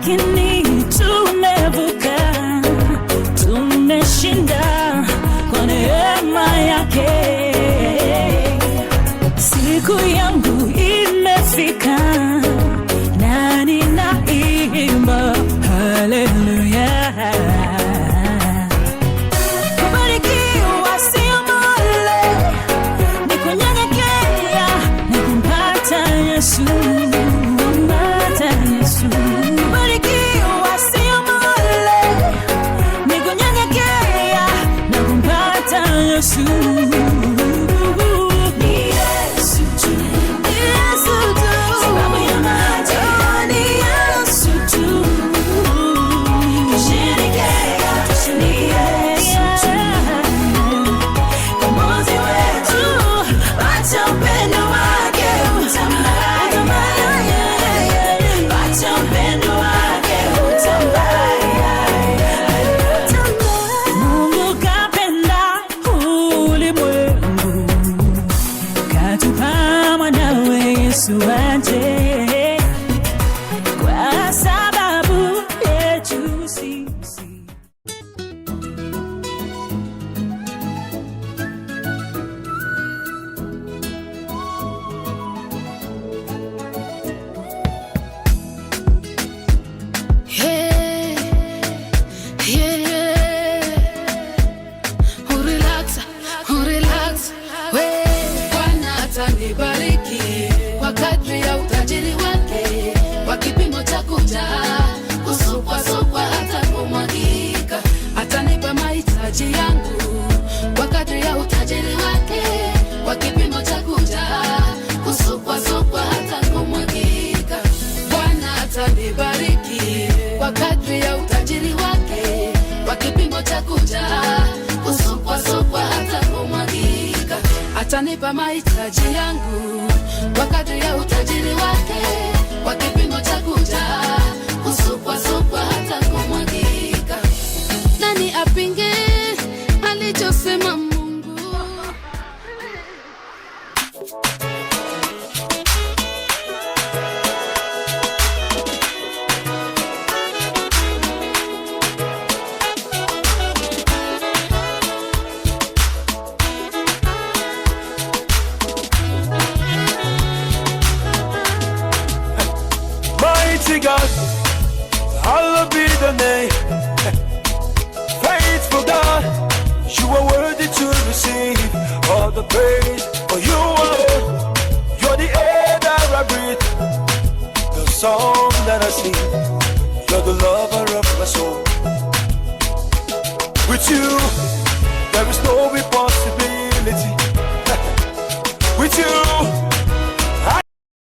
lakini tumevuka, tumeshinda kwa neema yake. Siku yangu imefika na ninaimba haleluya. Kubarikiwa sio mole, ni kunyenyekea na kumpata Yesu. Kubarikiwa sio mole, ni kunyenyekea na kumpata Yesu. Kwa sababu yetu sisi. Hey, yeah, yeah. Relax, Bwana atanibariki kwa kadri ya utajiri wake, kwa kipimo cha kujaa, kusupwasupwa hata kumwagika. Atanipa mahitaji yangu kwa kadri ya utajiri wake, kwa kipimo cha kujaa, kusupwasupwa hata kumwagika. Bwana atanibariki kwa kadri ya utajiri wake, kwa kipimo cha kujaa, kusupwasupwa hata kumwagika. Atanipa mahitaji yangu kwa kadri ya utajiri wake, kwa kipimo cha kujaa, kusupwasupwa hata kumwagika. Nani apinge alichosema Mungu? Mighty God, hallowed be the name. Faithful God, you are worthy to receive all the praise. For you alone, you're the air that I breathe, the song that I sing. You're the lover of my soul. With you, there is no impossibility.